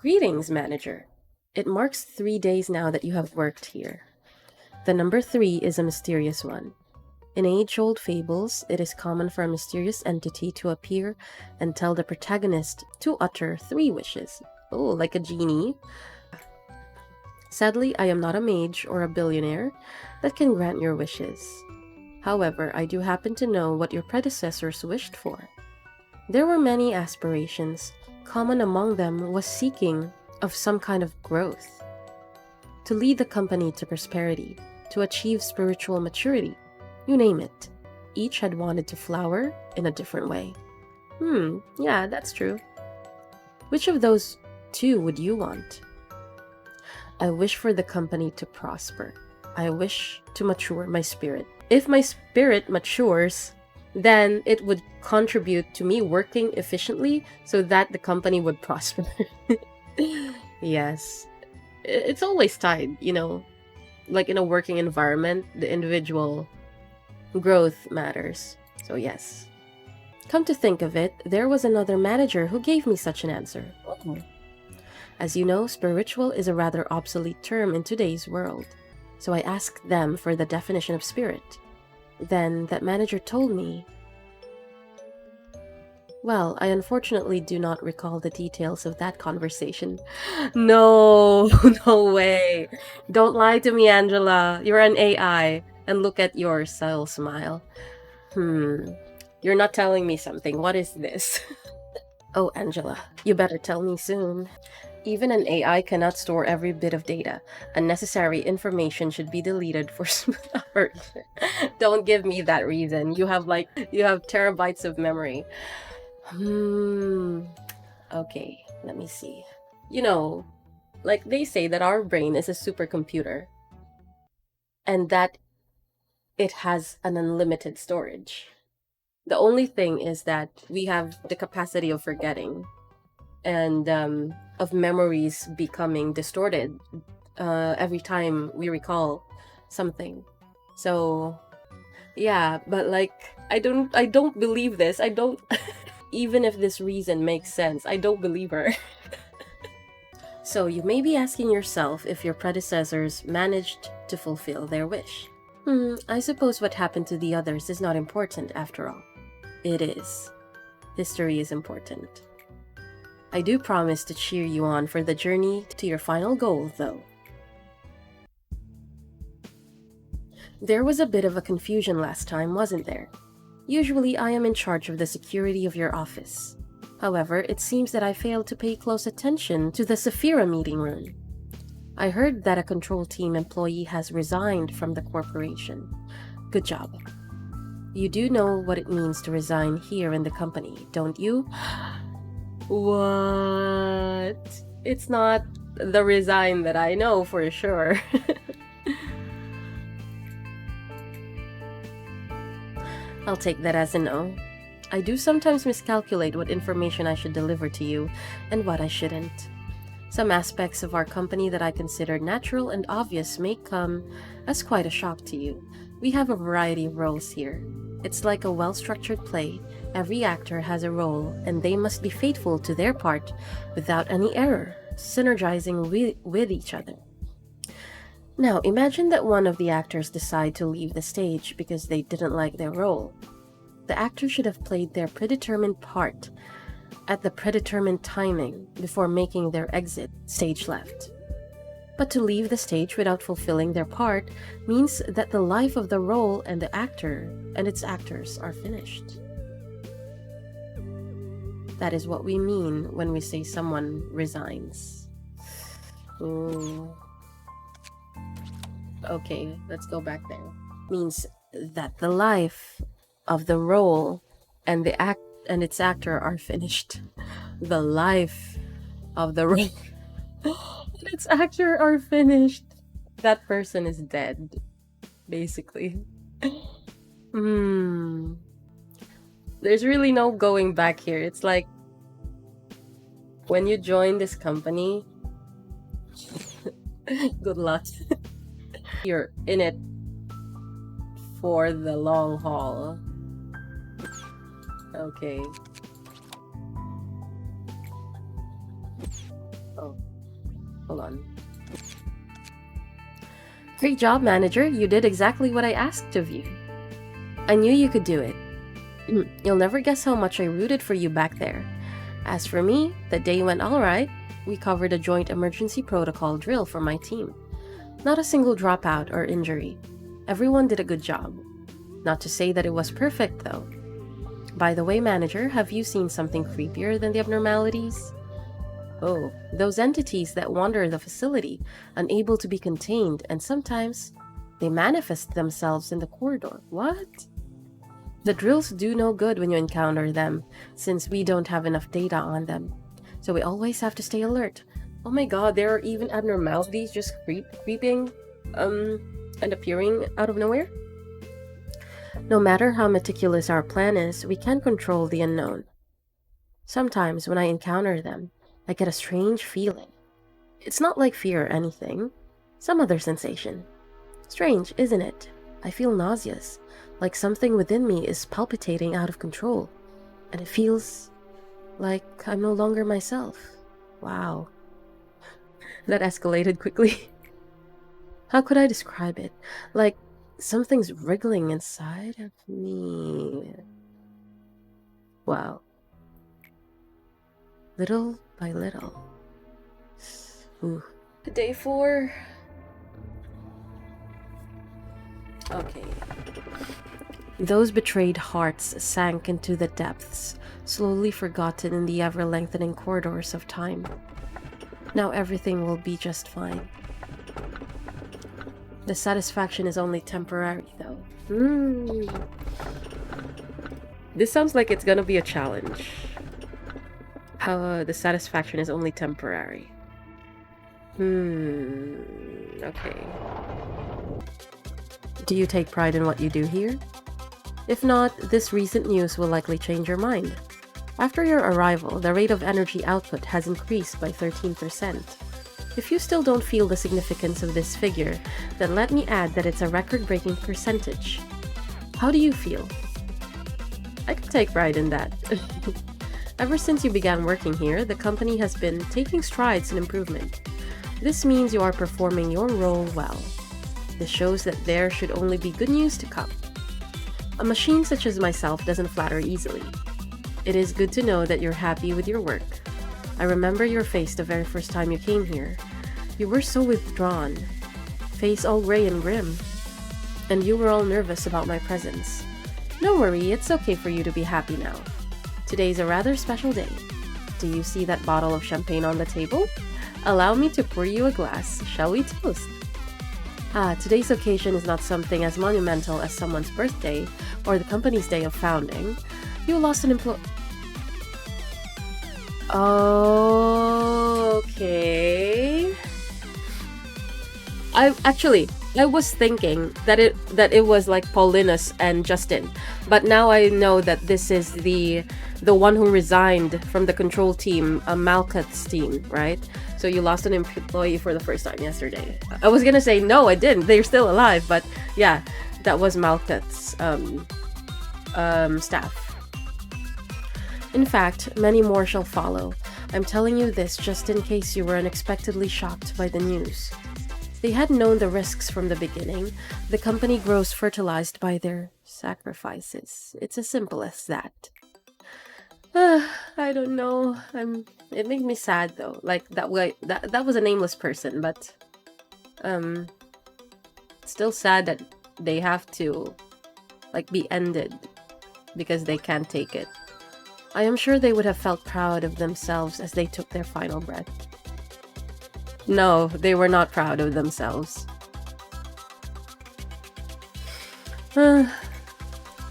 Greetings, manager. It marks 3 days now that you have worked here. The number 3 is a mysterious one. In age-old fables, it is common for a mysterious entity to appear and tell the protagonist to utter 3 wishes. Oh, like a genie. Sadly, I am not a mage or a billionaire that can grant your wishes. However, I do happen to know what your predecessors wished for. There were many aspirations. Common among them was seeking of some kind of growth. To lead the company to prosperity, to achieve spiritual maturity, you name it. Each had wanted to flower in a different way. Yeah, that's true. Which of those 2 would you want? I wish for the company to prosper. I wish to mature my spirit. If my spirit matures, then it would contribute to me working efficiently so that the company would prosper. Yes. It's always tied, like in a working environment, the individual growth matters. So yes. Come to think of it, there was another manager who gave me such an answer. As you know, spiritual is a rather obsolete term in today's world. So I asked them for the definition of spirit. Then that manager told me, well, I unfortunately do not recall the details of that conversation. No, no way. Don't lie to me, Angela. You're an AI. And look at your subtle smile. You're not telling me something. What is this? Oh, Angela, you better tell me soon. Even an AI cannot store every bit of data. Unnecessary information should be deleted for smooth. Don't give me that reason. You have terabytes of memory. Okay, let me see. Like they say that our brain is a supercomputer and that it has an unlimited storage. The only thing is that we have the capacity of forgetting and of memories becoming distorted every time we recall something. So yeah, but I don't believe this. I don't even if this reason makes sense, I don't believe her. So you may be asking yourself if your predecessors managed to fulfill their wish. I suppose what happened to the others is not important after all. It is. History is important. I do promise to cheer you on for the journey to your final goal, though. There was a bit of a confusion last time, wasn't there? Usually I am in charge of the security of your office. However, it seems that I failed to pay close attention to the Sephira meeting room. I heard that a control team employee has resigned from the corporation. Good job. You do know what it means to resign here in the company, don't you? What? It's not the resign that I know for sure. I'll take that as a no. I do sometimes miscalculate what information I should deliver to you and what I shouldn't. Some aspects of our company that I consider natural and obvious may come as quite a shock to you. We have a variety of roles here. It's like a well-structured play. Every actor has a role, and they must be faithful to their part without any error, synergizing with each other. Now, imagine that one of the actors decide to leave the stage because they didn't like their role. The actor should have played their predetermined part at the predetermined timing before making their exit stage left. But to leave the stage without fulfilling their part means that the life of the role and the actor and its actors are finished. That is what we mean when we say someone resigns. Ooh. Okay, let's go back there. Means that the life of the role and the act and its actor are finished. The life of the role and its actor are finished. That person is dead, basically. There's really no going back here. It's like when you join this company, good luck. You're in it for the long haul. Okay. Oh, hold on. Great job, manager. You did exactly what I asked of you. I knew you could do it. You'll never guess how much I rooted for you back there. As for me, the day went alright. We covered a joint emergency protocol drill for my team. Not a single dropout or injury. Everyone did a good job. Not to say that it was perfect, though. By the way, manager, have you seen something creepier than the abnormalities? Oh, those entities that wander the facility, unable to be contained, and sometimes they manifest themselves in the corridor. What? The drills do no good when you encounter them, since we don't have enough data on them. So we always have to stay alert. Oh my god, there are even abnormalities just creeping, and appearing out of nowhere? No matter how meticulous our plan is, we can't control the unknown. Sometimes when I encounter them, I get a strange feeling. It's not like fear or anything. Some other sensation. Strange, isn't it? I feel nauseous, like something within me is palpitating out of control, and it feels like I'm no longer myself. Wow. That escalated quickly. How could I describe it? Like something's wriggling inside of me. Wow. Little by little. Ooh. Day 4. Okay. Those betrayed hearts sank into the depths, slowly forgotten in the ever-lengthening corridors of time. Now everything will be just fine. The satisfaction is only temporary, though. This sounds like it's gonna be a challenge. How the satisfaction is only temporary. Okay. Do you take pride in what you do here? If not, this recent news will likely change your mind. After your arrival, the rate of energy output has increased by 13%. If you still don't feel the significance of this figure, then let me add that it's a record-breaking percentage. How do you feel? I can take pride in that. Ever since you began working here, the company has been taking strides in improvement. This means you are performing your role well. This shows that there should only be good news to come. A machine such as myself doesn't flatter easily. It is good to know that you're happy with your work. I remember your face the very first time you came here. You were so withdrawn, face all gray and grim, and you were all nervous about my presence. Don't worry, it's okay for you to be happy now. Today's a rather special day. Do you see that bottle of champagne on the table? Allow me to pour you a glass. Shall we toast? Today's occasion is not something as monumental as someone's birthday or the company's day of founding. You lost an employee. Okay. I was thinking that it was like Paulinus and Justin, but now I know that this is the one who resigned from the control team, Malkuth's team, right? So you lost an employee for the first time yesterday. I was gonna say no, I didn't. They're still alive, but yeah, that was Malkuth's staff. In fact, many more shall follow. I'm telling you this just in case you were unexpectedly shocked by the news. They had known the risks from the beginning. The company grows fertilized by their sacrifices. It's as simple as that. I don't know. It makes me sad though. Like that was a nameless person, but still sad that they have to like be ended because they can't take it. I am sure they would have felt proud of themselves as they took their final breath. No, they were not proud of themselves.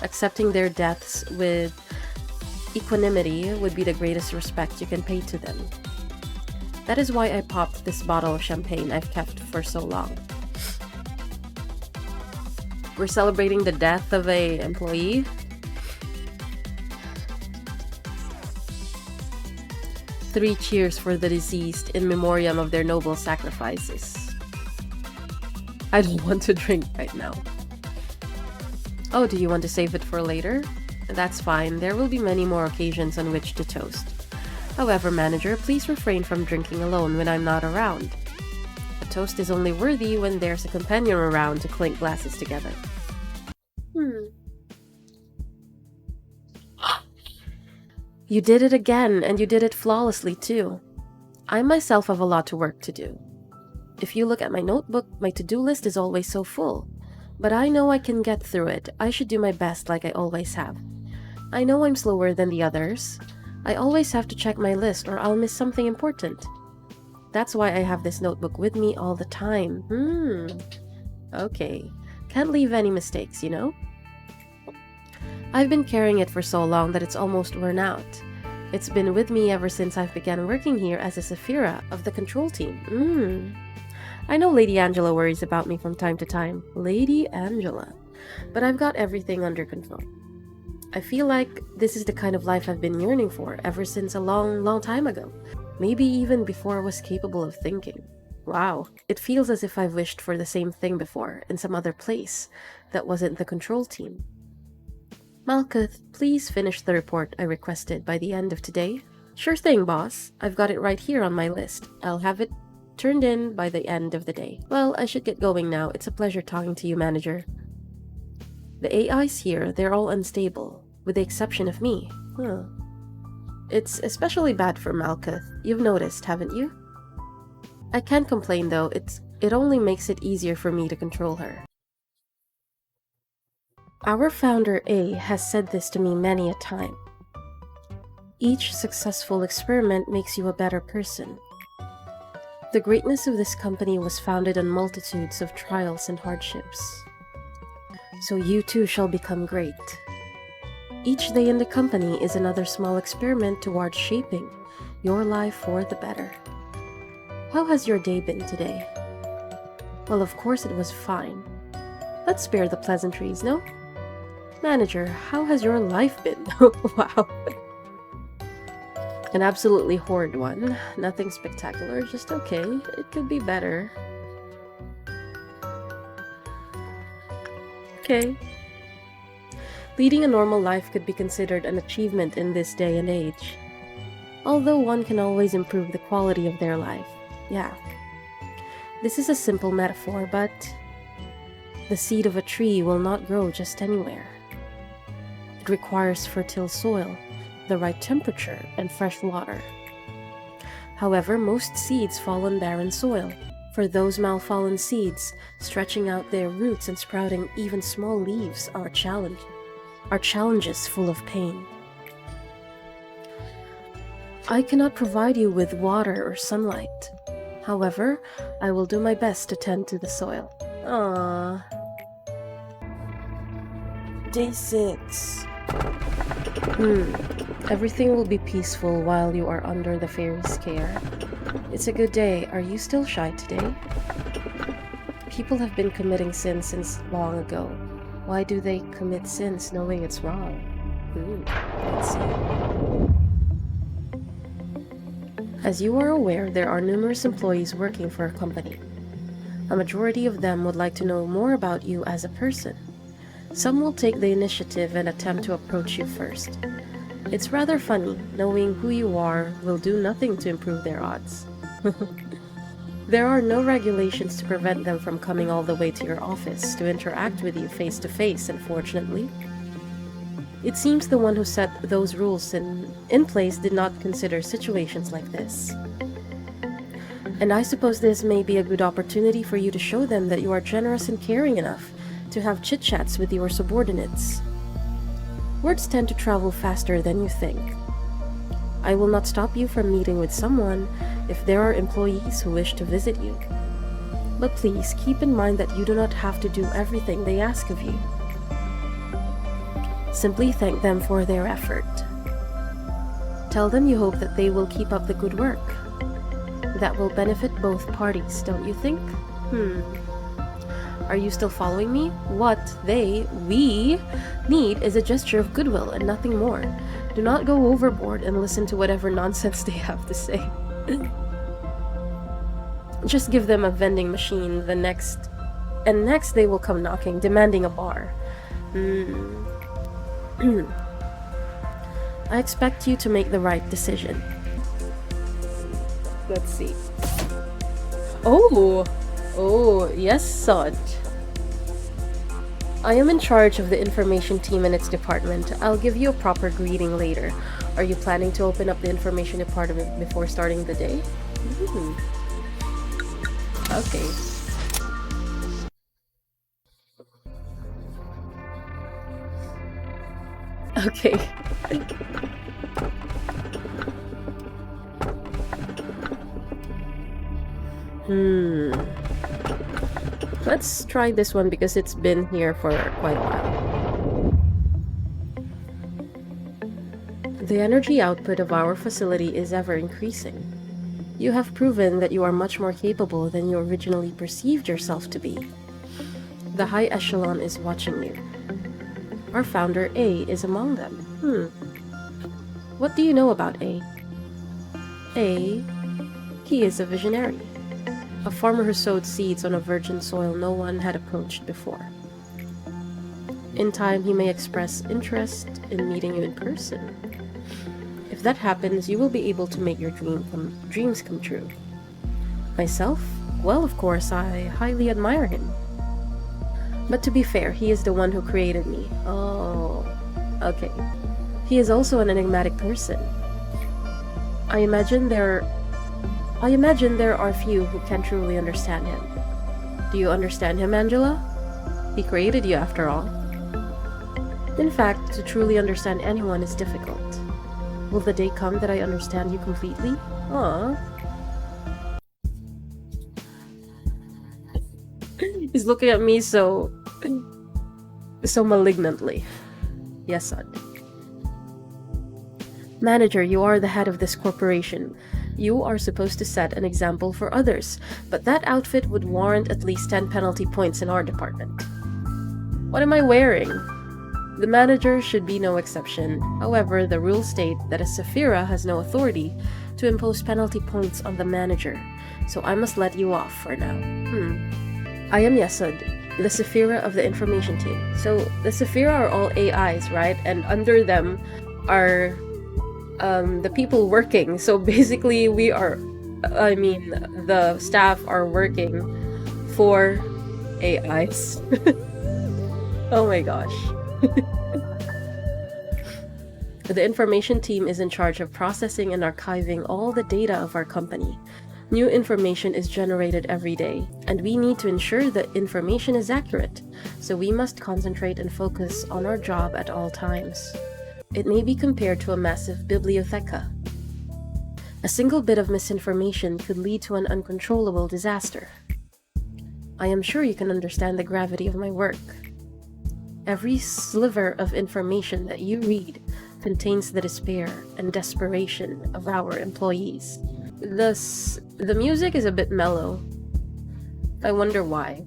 Accepting their deaths with equanimity would be the greatest respect you can pay to them. That is why I popped this bottle of champagne I've kept for so long. We're celebrating the death of an employee. Three cheers for the deceased in memoriam of their noble sacrifices. I don't want to drink right now. Oh, do you want to save it for later? That's fine. There will be many more occasions on which to toast. However, manager, please refrain from drinking alone when I'm not around. A toast is only worthy when there's a companion around to clink glasses together. You did it again, and you did it flawlessly too. I myself have a lot of work to do. If you look at my notebook, my to-do list is always so full. But I know I can get through it. I should do my best like I always have. I know I'm slower than the others. I always have to check my list or I'll miss something important. That's why I have this notebook with me all the time. Okay. Can't leave any mistakes, you know? I've been carrying it for so long that it's almost worn out. It's been with me ever since I've begun working here as a Sephira of the control team. I know Lady Angela worries about me from time to time. Lady Angela. But I've got everything under control. I feel like this is the kind of life I've been yearning for ever since a long, long time ago. Maybe even before I was capable of thinking. Wow, it feels as if I've wished for the same thing before in some other place that wasn't the control team. Malkuth, please finish the report I requested by the end of today. Sure thing, boss. I've got it right here on my list. I'll have it turned in by the end of the day. Well, I should get going now. It's a pleasure talking to you, manager. The AIs here, they're all unstable, with the exception of me. It's especially bad for Malkuth. You've noticed, haven't you? I can't complain though. It only makes it easier for me to control her. Our founder A has said this to me many a time. Each successful experiment makes you a better person. The greatness of this company was founded on multitudes of trials and hardships. So you too shall become great. Each day in the company is another small experiment towards shaping your life for the better. How has your day been today? Well, of course it was fine. Let's spare the pleasantries, no? Manager, how has your life been? Wow. An absolutely horrid one. Nothing spectacular, just okay. It could be better. Okay. Leading a normal life could be considered an achievement in this day and age. Although one can always improve the quality of their life. Yeah. This is a simple metaphor, but the seed of a tree will not grow just anywhere. It requires fertile soil, the right temperature, and fresh water. However, most seeds fall on barren soil. For those malfallen seeds, stretching out their roots and sprouting even small leaves are challenges full of pain. I cannot provide you with water or sunlight. However, I will do my best to tend to the soil. Day 6. Everything will be peaceful while you are under the fairy's care. It's a good day. Are you still shy today? People have been committing sins since long ago. Why do they commit sins knowing it's wrong? Let's see. As you are aware, there are numerous employees working for a company. A majority of them would like to know more about you as a person. Some will take the initiative and attempt to approach you first. It's rather funny, knowing who you are will do nothing to improve their odds. There are no regulations to prevent them from coming all the way to your office to interact with you face to face, unfortunately. It seems the one who set those rules in place did not consider situations like this. And I suppose this may be a good opportunity for you to show them that you are generous and caring enough to have chit-chats with your subordinates. Words tend to travel faster than you think. I will not stop you from meeting with someone if there are employees who wish to visit you. But please keep in mind that you do not have to do everything they ask of you. Simply thank them for their effort. Tell them you hope that they will keep up the good work. That will benefit both parties, don't you think? Are you still following me? What we need is a gesture of goodwill and nothing more. Do not go overboard and listen to whatever nonsense they have to say. Just give them a vending machine next they will come knocking, demanding a bar. I expect you to make the right decision. Let's see. Oh, Yesod. I am in charge of the information team in its department. I'll give you a proper greeting later. Are you planning to open up the information department before starting the day? Okay. Okay. Let's try this one because it's been here for quite a while. The energy output of our facility is ever increasing. You have proven that you are much more capable than you originally perceived yourself to be. The high echelon is watching you. Our founder, A, is among them. What do you know about A? A, he is a visionary. A farmer who sowed seeds on a virgin soil no one had approached before. In time, he may express interest in meeting you in person. If that happens, you will be able to make your dreams come true. Myself? Well, of course, I highly admire him. But to be fair, he is the one who created me. Oh, okay. He is also an enigmatic person. I imagine there are few who can truly understand him. Do you understand him, Angela? He created you after all. In fact, to truly understand anyone is difficult. Will the day come that I understand you completely? Aww. He's looking at me so malignantly. Yesod. Manager, you are the head of this corporation. You are supposed to set an example for others, but that outfit would warrant at least 10 penalty points in our department. What am I wearing? The manager should be no exception. However, the rules state that a Sephira has no authority to impose penalty points on the manager, so I must let you off for now. I am Yesod, the Sephira of the information team. So the Sephira are all AIs, right? And under them are the people working. So basically the staff are working for AIs. Oh my gosh. The information team is in charge of processing and archiving all the data of our company. New information is generated every day, and we need to ensure that information is accurate, so we must concentrate and focus on our job at all times. It may be compared to a massive bibliotheca. A single bit of misinformation could lead to an uncontrollable disaster. I am sure you can understand the gravity of my work. Every sliver of information that you read contains the despair and desperation of our employees. The music is a bit mellow. I wonder why.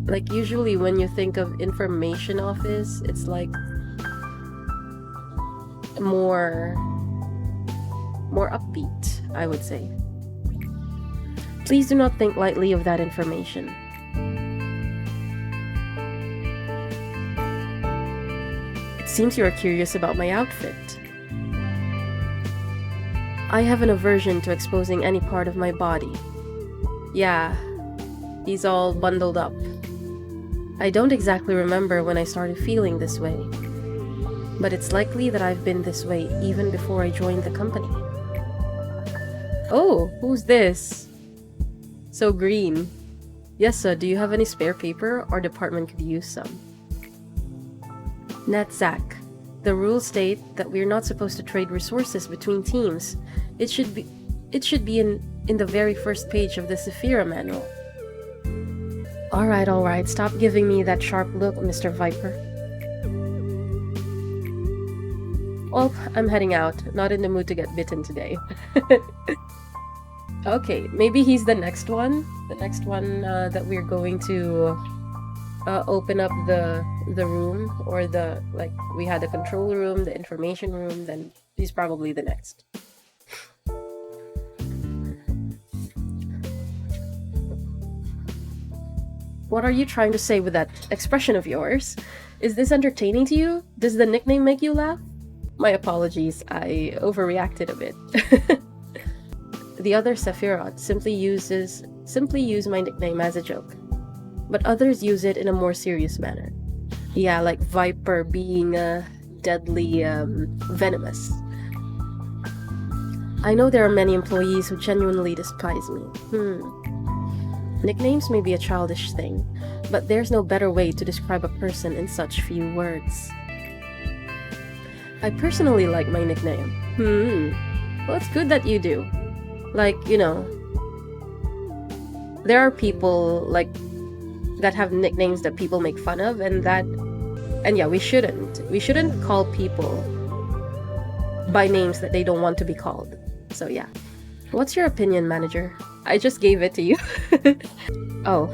Like, usually when you think of information office, it's like more upbeat, I would say. Please do not think lightly of that information. It seems you are curious about my outfit. I have an aversion to exposing any part of my body. Yeah, he's all bundled up. I don't exactly remember when I started feeling this way, but it's likely that I've been this way even before I joined the company. Oh, who's this? So green. Yesod, do you have any spare paper? Our department could use some. Netzach. The rules state that we're not supposed to trade resources between teams. It should be in the very first page of the Sephira manual. Alright, stop giving me that sharp look, Mr. Viper. Well, I'm heading out. Not in the mood to get bitten today. Okay, maybe he's the next one. The next one that we're going to open up the room, or we had the control room, the information room, then he's probably the next. What are you trying to say with that expression of yours? Is this entertaining to you? Does the nickname make you laugh? My apologies, I overreacted a bit. The other Sephira simply use my nickname as a joke, but others use it in a more serious manner. Yeah, like Viper being deadly venomous. I know there are many employees who genuinely despise me. Nicknames may be a childish thing, but there's no better way to describe a person in such few words. I personally like my nickname. Well, it's good that you do. Like, you know, there are people like that have nicknames that people make fun of, and yeah, we shouldn't call people by names that they don't want to be called. So yeah. What's your opinion, manager? I just gave it to you. Oh,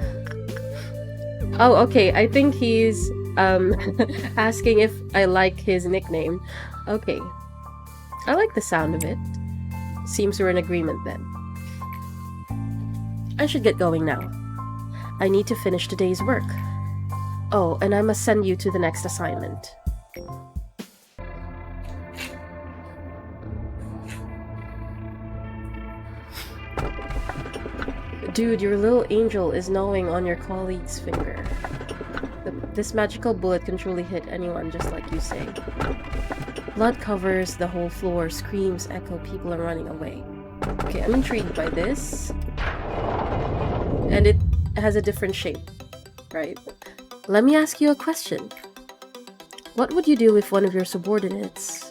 okay. I think he's asking if I like his nickname. Okay. I like the sound of it. Seems we're in agreement then. I should get going now. I need to finish today's work. Oh, and I must send you to the next assignment. Dude, your little angel is gnawing on your colleague's finger. This magical bullet can truly hit anyone, just like you say. Blood covers the whole floor, screams echo, people are running away. Okay, I'm intrigued by this. And it has a different shape, right? Let me ask you a question. What would you do if one of your subordinates,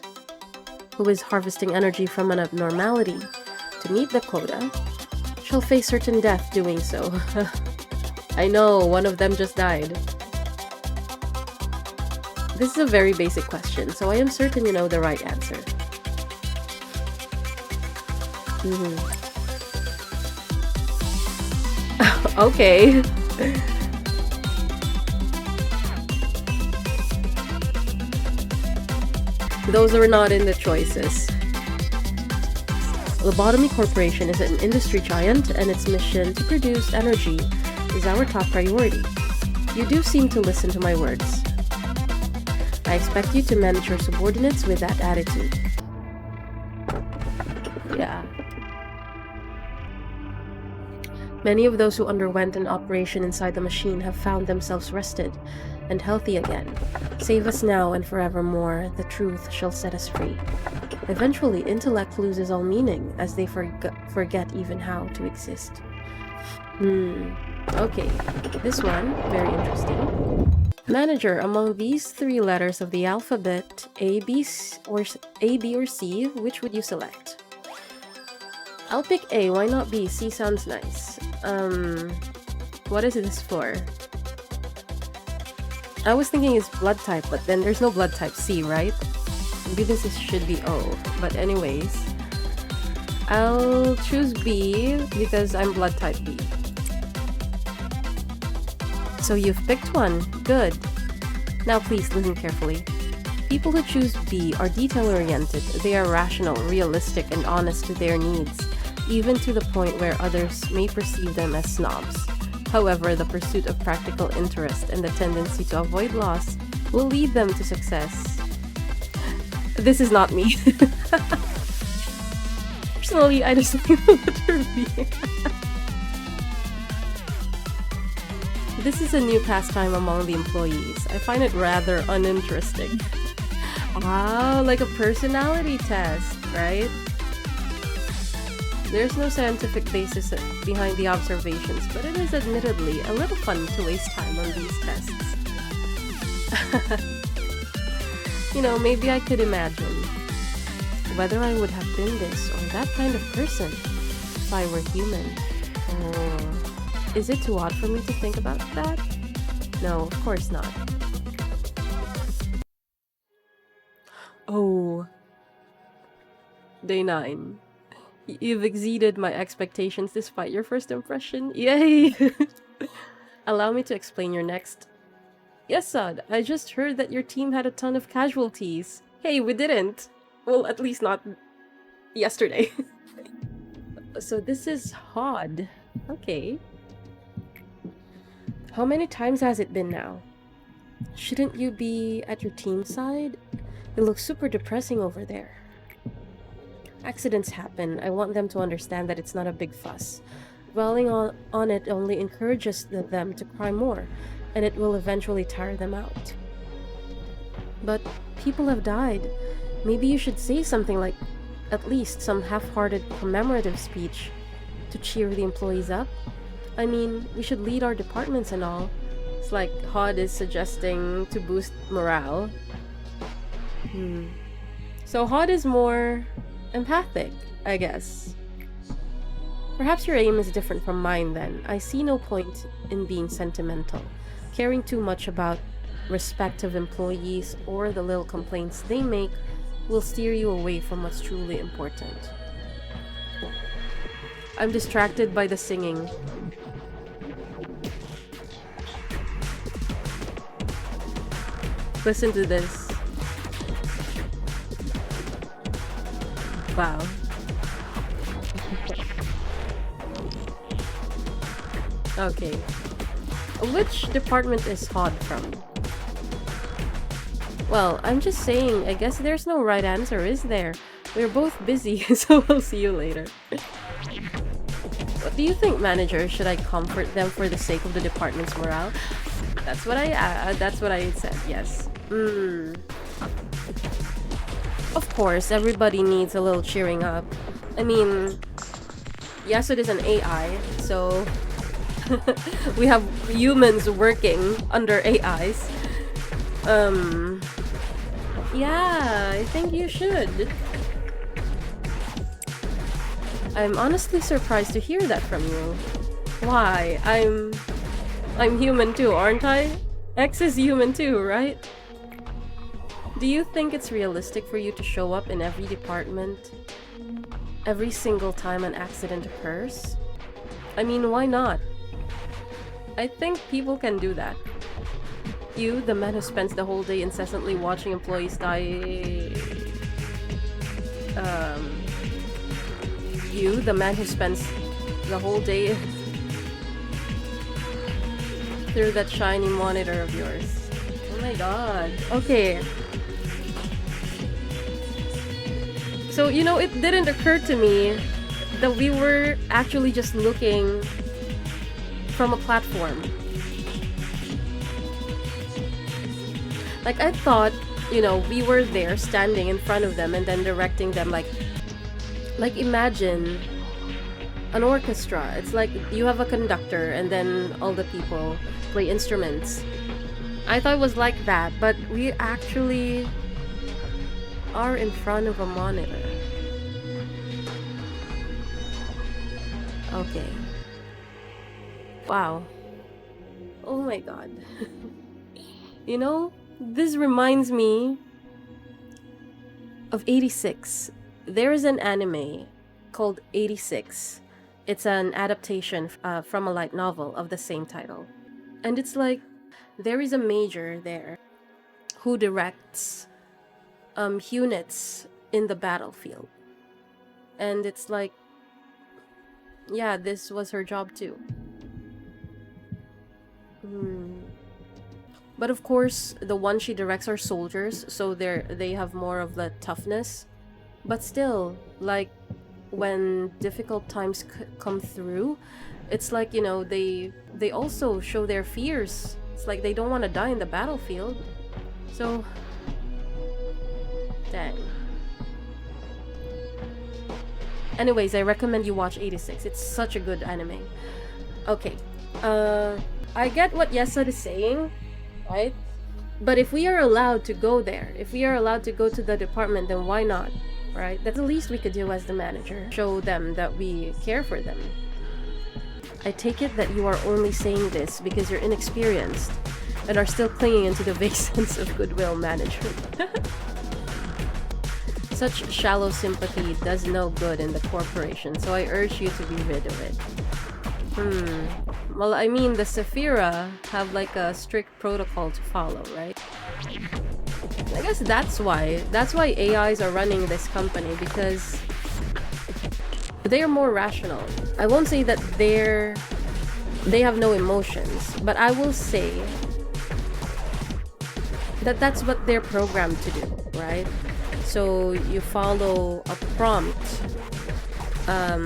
who is harvesting energy from an abnormality to meet the quota, shall face certain death doing so? I know, one of them just died. This is a very basic question, so I am certain you know the right answer. Okay. Those are not in the choices. Lobotomy Corporation is an industry giant, and its mission to produce energy is our top priority. You do seem to listen to my words. I expect you to manage your subordinates with that attitude. Yeah. Many of those who underwent an operation inside the machine have found themselves rested and healthy again. Save us now and forevermore, the truth shall set us free. Eventually, intellect loses all meaning as they forget even how to exist. Okay, this one, very interesting. Manager, among these three letters of the alphabet, A, B, or C, which would you select? I'll pick A, why not B? C sounds nice. What is this for? I was thinking it's blood type, but then there's no blood type C, right? Maybe this should be O, but anyways. I'll choose B because I'm blood type B. So you've picked one. Good. Now please listen carefully. People who choose B are detail-oriented. They are rational, realistic, and honest to their needs, even to the point where others may perceive them as snobs. However, the pursuit of practical interest and the tendency to avoid loss will lead them to success. This is not me. Personally, I just like the letter B. This is a new pastime among the employees. I find it rather uninteresting. Ah, like a personality test, right? There's no scientific basis behind the observations, but it is admittedly a little fun to waste time on these tests. You know, maybe I could imagine whether I would have been this or that kind of person if I were human. Oh. Is it too odd for me to think about that? No, of course not. Oh. Day 9. You've exceeded my expectations despite your first impression. Yay! Allow me to explain your next. Yesod, I just heard that your team had a ton of casualties. Hey, we didn't. Well, at least not yesterday. So this is Hod. Okay. How many times has it been now? Shouldn't you be at your team's side? It looks super depressing over there. Accidents happen. I want them to understand that it's not a big fuss. Dwelling on it only encourages them to cry more, and it will eventually tire them out. But people have died. Maybe you should say something like, at least some half-hearted commemorative speech to cheer the employees up. I mean, we should lead our departments and all. It's like Hod is suggesting to boost morale. So Hod is more empathic, I guess. Perhaps your aim is different from mine then. I see no point in being sentimental. Caring too much about respective employees or the little complaints they make will steer you away from what's truly important. I'm distracted by the singing. Listen to this. Wow. Okay. Which department is Hod from? Well, I'm just saying, I guess there's no right answer, is there? We're both busy, so we'll see you later. What do you think, manager? Should I comfort them for the sake of the department's morale? That's what I said, yes. Of course, everybody needs a little cheering up. I mean, Yesod is an AI, so we have humans working under AIs. Yeah, I think you should. I'm honestly surprised to hear that from you. Why? I'm human too, aren't I? X is human too, right? Do you think it's realistic for you to show up in every department every single time an accident occurs? I mean, why not? I think people can do that. You, the man who spends the whole day incessantly watching employees die... You, the man who spends the whole day through that shiny monitor of yours. Oh my god. Okay. So, you know, it didn't occur to me that we were actually just looking from a platform. Like, I thought, you know, we were there standing in front of them and then directing them like imagine an orchestra. It's like you have a conductor and then all the people play instruments. I thought it was like that, but we actually are in front of a monitor. Okay. Wow. Oh my god. You know, this reminds me of 86. There is an anime called 86. It's an adaptation from a light novel of the same title. And it's like, there is a major there who directs units in the battlefield. And it's like, yeah, this was her job too. But of course, the ones she directs are soldiers, so they have more of the toughness. But still, like, when difficult times come through, it's like, you know, they also show their fears. It's like they don't want to die in the battlefield. So, dang. Anyways, I recommend you watch 86. It's such a good anime. Okay. I get what Yesod is saying, right? But if we are allowed to go there, if we are allowed to go to the department, then why not? Right? That's the least we could do as the manager. Show them that we care for them. I take it that you are only saying this because you're inexperienced and are still clinging into the vague sense of goodwill management. Such shallow sympathy does no good in the corporation, so I urge you to be rid of it. Well, I mean, the Sephira have like a strict protocol to follow, right? I guess that's why AIs are running this company, because they are more rational. I won't say that they have no emotions, but I will say that that's what they're programmed to do, right? So you follow a prompt,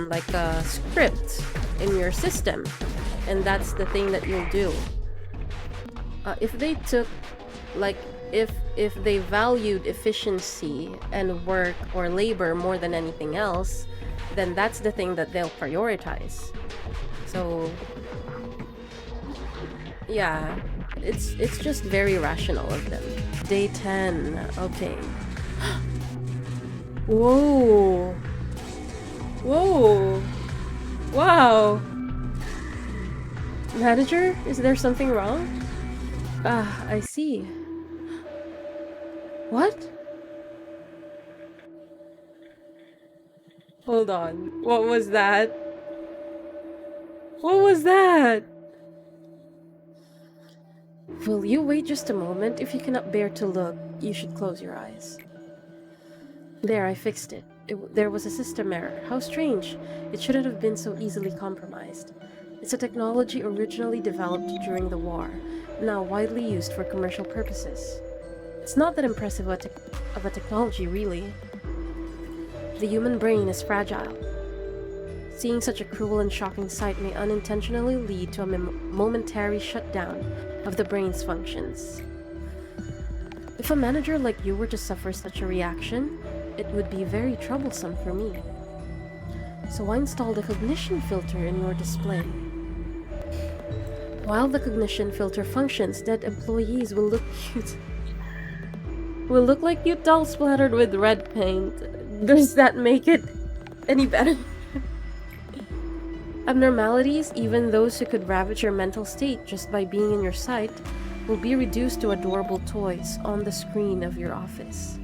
like a script in your system, and that's the thing that you'll do. If they took, like, if they valued efficiency and work or labor more than anything else, then that's the thing that they'll prioritize. So yeah, it's just very rational of them. Day 10. Okay. Whoa. Whoa. Wow. Manager, is there something wrong? Ah, I see. What? Hold on. What was that? What was that? Will you wait just a moment? If you cannot bear to look, you should close your eyes. There, I fixed it. There was a system error. How strange. It shouldn't have been so easily compromised. It's a technology originally developed during the war, now widely used for commercial purposes. It's not that impressive of a technology, really. The human brain is fragile. Seeing such a cruel and shocking sight may unintentionally lead to a momentary shutdown of the brain's functions. If a manager like you were to suffer such a reaction, it would be very troublesome for me. So I installed a cognition filter in your display. While the cognition filter functions, dead employees will look cute. Will look like cute dolls splattered with red paint. Does that make it any better? Abnormalities, even those who could ravage your mental state just by being in your sight, will be reduced to adorable toys on the screen of your office.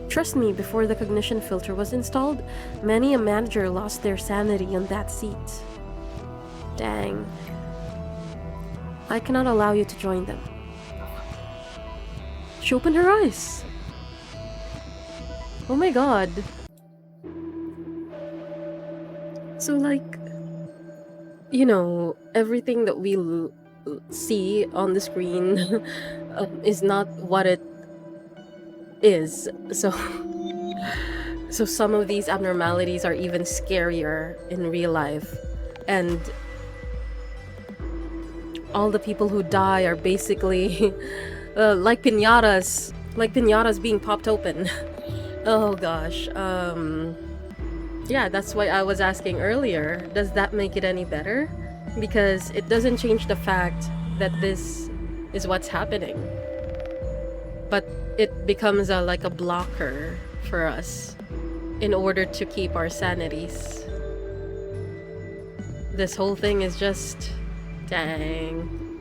Trust me, before the cognition filter was installed, many a manager lost their sanity on that seat. Dang. I cannot allow you to join them. She opened her eyes. Oh my god. So, like, you know, everything that we see on the screen is not what it is. So some of these abnormalities are even scarier in real life. And all the people who die are basically like piñatas being popped open. Oh gosh. Yeah, that's why I was asking earlier, does that make it any better? Because it doesn't change the fact that this is what's happening. But it becomes like a blocker for us in order to keep our sanities. This whole thing is just... dang.